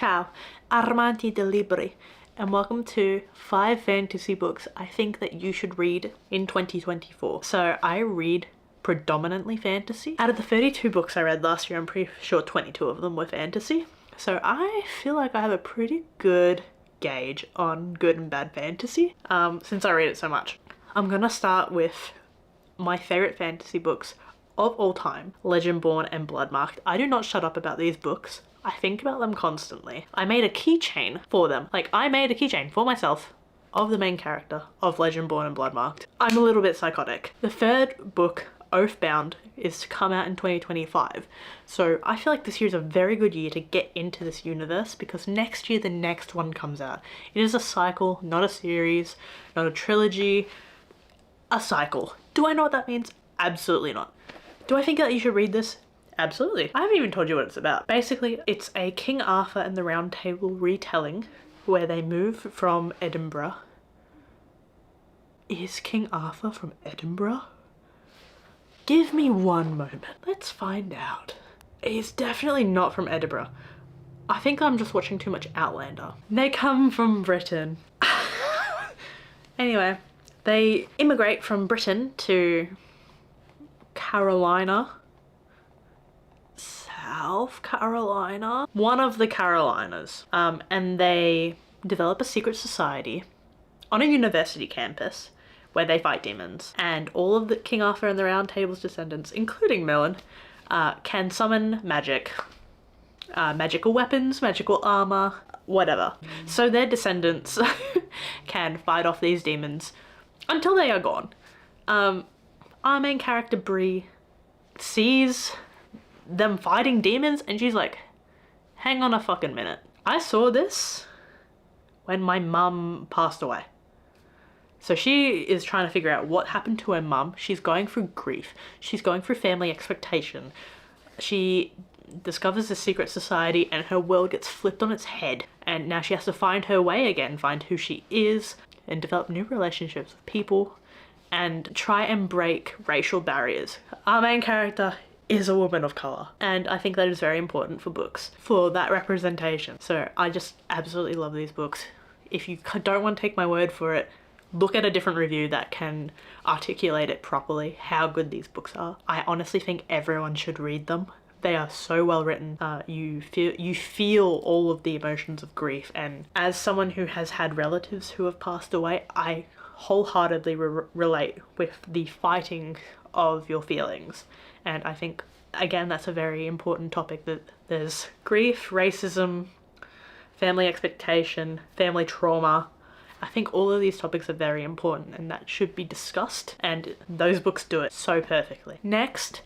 Ciao, Armanti de Libri, and welcome to 5 fantasy books I think that you should read in 2024. So I read predominantly fantasy. Out of the 32 books I read last year, I'm pretty sure 22 of them were fantasy. So I feel like I have a pretty good gauge on good and bad fantasy, since I read it so much. I'm gonna start with my favorite fantasy books of all time, Legendborn and Bloodmarked. I do not shut up about these books. I think about them constantly. I made a keychain for them. Like, I made a keychain for myself of the main character of Legendborn and Bloodmarked. I'm a little bit psychotic. The third book, Oathbound, is to come out in 2025. So I feel like this year is a very good year to get into this universe, because next year the next one comes out. It is a cycle, not a series, not a trilogy, a cycle. Do I know what that means? Absolutely not. Do I think that you should read this? Absolutely. I haven't even told you what it's about. Basically, it's a King Arthur and the Round Table retelling where they move from Edinburgh. Is King Arthur from Edinburgh? Give me one moment. Let's find out. He's definitely not from Edinburgh. I think I'm just watching too much Outlander. They come from Britain. Anyway, they immigrate from Britain to Carolina, South Carolina, one of the Carolinas, and they develop a secret society on a university campus where they fight demons, and all of the King Arthur and the Round Table's descendants, including Merlin, can summon magic, magical weapons, magical armor, whatever. So their descendants can fight off these demons until they are gone. Our main character, Bree, sees them fighting demons and she's like, hang on a fucking minute. I saw this when my mum passed away. So she is trying to figure out what happened to her mum. She's going through grief. She's going through family expectation. She discovers a secret society and her world gets flipped on its head. And now she has to find her way again, find who she is, and develop new relationships with people, and try and break racial barriers. Our main character is a woman of colour, and I think that is very important for books, for that representation. So I just absolutely love these books. If you don't want to take my word for it, look at a different review that can articulate it properly, how good these books are. I honestly think everyone should read them. They are so well written. You feel all of the emotions of grief, and as someone who has had relatives who have passed away, I wholeheartedly relate with the fighting of your feelings. And I think, again, that's a very important topic, that there's grief, racism, family expectation, family trauma. I think all of these topics are very important and that should be discussed, and those books do it so perfectly. Next,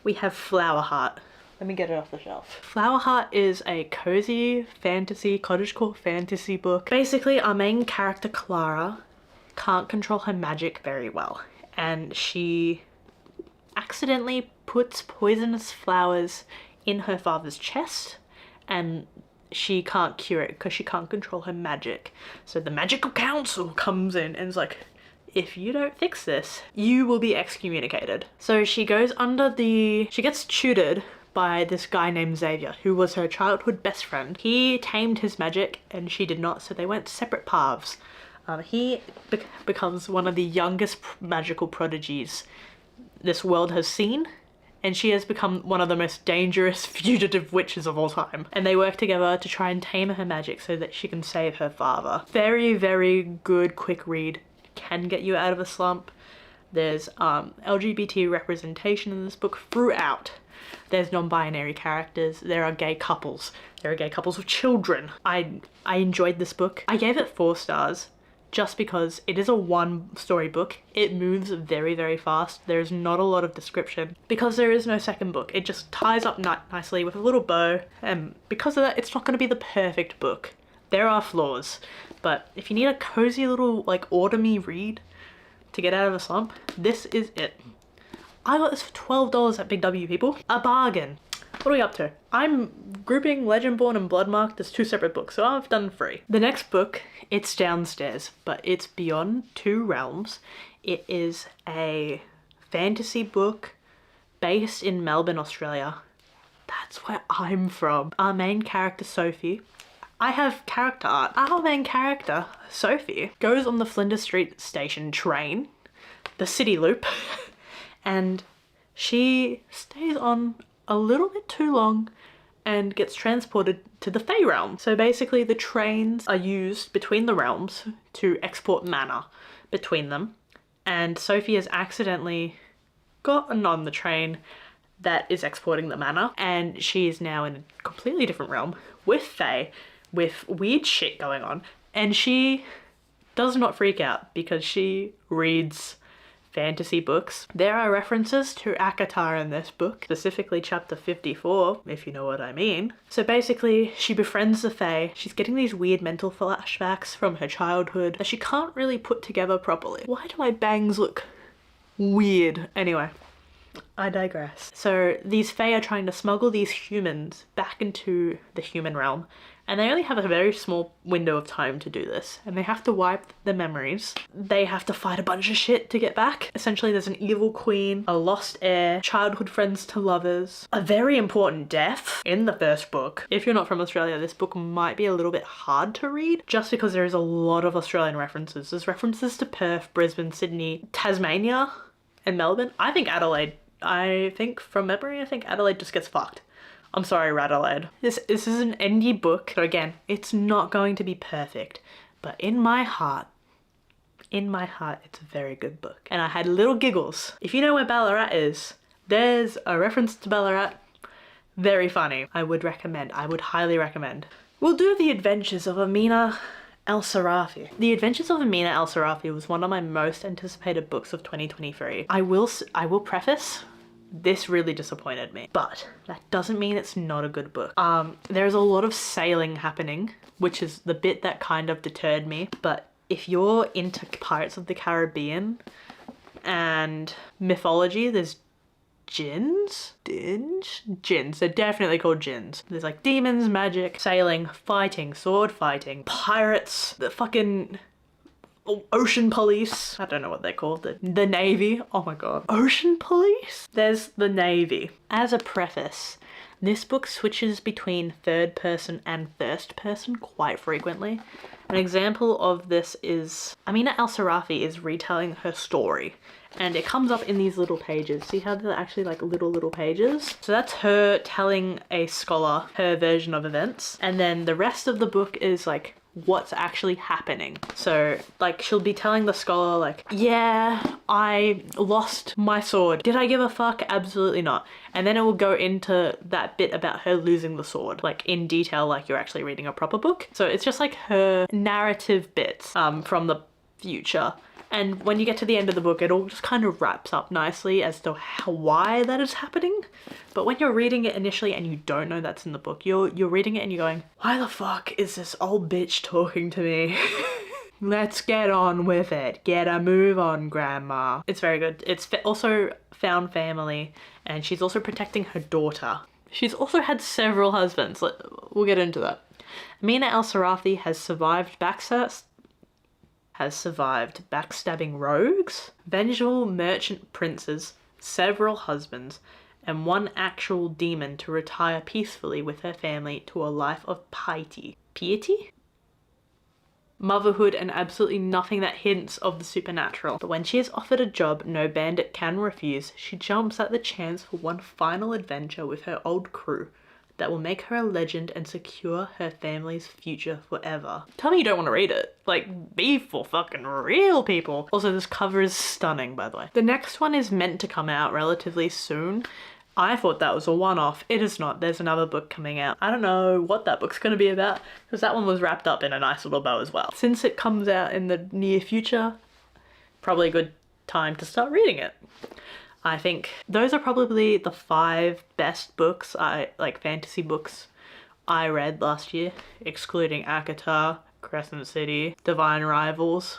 we have Flowerheart. Let me get it off the shelf. Flowerheart is a cozy fantasy, cottagecore fantasy book. Basically, our main character, Clara, can't control her magic very well, and she accidentally puts poisonous flowers in her father's chest, and she can't cure it because she can't control her magic. So the magical council comes in and is like, if you don't fix this, you will be excommunicated. So she goes she gets tutored by this guy named Xavier, who was her childhood best friend. He tamed his magic and she did not, so they went separate paths. He becomes one of the youngest magical prodigies this world has seen, and she has become one of the most dangerous fugitive witches of all time. And they work together to try and tame her magic so that she can save her father. Very, very good, quick read. Can get you out of a slump. There's LGBT representation in this book throughout. There's non-binary characters. There are gay couples. There are gay couples with children. I enjoyed this book. I gave it 4 stars. Just because it is a one-story book. It moves very, very fast. There's not a lot of description. Because there is no second book, it just ties up nicely with a little bow, and because of that, it's not going to be the perfect book. There are flaws, but if you need a cozy little, like, autumny read to get out of a slump, this is it. I got this for $12 at Big W, people. A bargain. What are we up to? I'm grouping Legendborn and Bloodmarked as 2 separate books, so I've done 3. The next book, it's downstairs, but it's Beyond Two Realms. It is a fantasy book based in Melbourne, Australia. That's where I'm from. Our main character, Sophie, I have character art. Our main character, Sophie, goes on the Flinders Street station train, the city loop, and she stays on a little bit too long and gets transported to the Fey realm. So basically the trains are used between the realms to export mana between them, and Sophie has accidentally gotten on the train that is exporting the mana, and she is now in a completely different realm with Fey, with weird shit going on, and she does not freak out because she reads fantasy books. There are references to ACOTAR in this book, specifically chapter 54, if you know what I mean. So basically, she befriends the Fae. She's getting these weird mental flashbacks from her childhood that she can't really put together properly. Why do my bangs look weird? Anyway, I digress. So these Fae are trying to smuggle these humans back into the human realm, and they only have a very small window of time to do this, and they have to wipe the memories. They have to fight a bunch of shit to get back. Essentially, there's an evil queen, a lost heir, childhood friends to lovers, a very important death in the first book. If you're not from Australia, this book might be a little bit hard to read just because there is a lot of Australian references. There's references to Perth, Brisbane, Sydney, Tasmania, and Melbourne. I think from memory, I think Adelaide just gets fucked. I'm sorry, Radelaide. This is an indie book. So again, it's not going to be perfect, but in my heart, it's a very good book. And I had little giggles. If you know where Ballarat is, there's a reference to Ballarat. Very funny. I would highly recommend. We'll do The Adventures of Amina El-Sarafi. The Adventures of Amina El-Sarafi was one of my most anticipated books of 2023. I will preface, this really disappointed me, but that doesn't mean it's not a good book. There's a lot of sailing happening, which is the bit that kind of deterred me, but if you're into Pirates of the Caribbean and mythology, there's djinns? Djinns. They're definitely called djinns. There's like demons, magic, sailing, fighting, sword fighting, pirates, the fucking ocean police. I don't know what they're called. The Navy. Oh my god. Ocean police? There's the Navy. As a preface, this book switches between third person and first person quite frequently. An example of this is Amina El-Sarafi is retelling her story, and it comes up in these little pages. See how they're actually like little pages? So that's her telling a scholar her version of events, and then the rest of the book is like what's actually happening. So like she'll be telling the scholar like, yeah, I lost my sword. Did I give a fuck? Absolutely not. And then it will go into that bit about her losing the sword, like in detail, like you're actually reading a proper book. So it's just like her narrative bits from the future. And when you get to the end of the book, it all just kind of wraps up nicely as to why that is happening. But when you're reading it initially and you don't know that's in the book, you're reading it and you're going, why the fuck is this old bitch talking to me? Let's get on with it. Get a move on, grandma. It's very good. It's also found family, and she's also protecting her daughter. She's also had several husbands. We'll get into that. Amina El-Sarafi has survived backstabbing rogues, vengeful merchant princes, several husbands, and one actual demon to retire peacefully with her family to a life of piety, motherhood, and absolutely nothing that hints of the supernatural. But when she is offered a job no bandit can refuse, she jumps at the chance for one final adventure with her old crew that will make her a legend and secure her family's future forever. Tell me you don't want to read it. Like, be for fucking real, people. Also, this cover is stunning, by the way. The next one is meant to come out relatively soon. I thought that was a one-off. It is not. There's another book coming out. I don't know what that book's going to be about, because that one was wrapped up in a nice little bow as well. Since it comes out in the near future, probably a good time to start reading it. I think those are probably the 5 best books, fantasy books I read last year, excluding ACOTAR, Crescent City, Divine Rivals.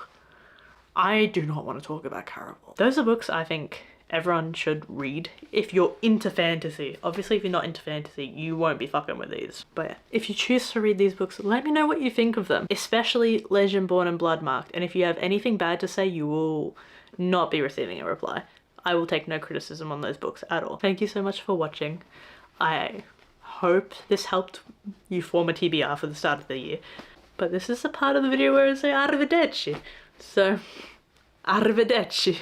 I do not want to talk about Caraval. Those are books I think everyone should read if you're into fantasy. Obviously, if you're not into fantasy, you won't be fucking with these. But yeah, if you choose to read these books, let me know what you think of them, especially Legendborn and Bloodmarked. And if you have anything bad to say, you will not be receiving a reply. I will take no criticism on those books at all. Thank you so much for watching. I hope this helped you form a TBR for the start of the year. But this is the part of the video where I say arrivederci. So, arrivederci.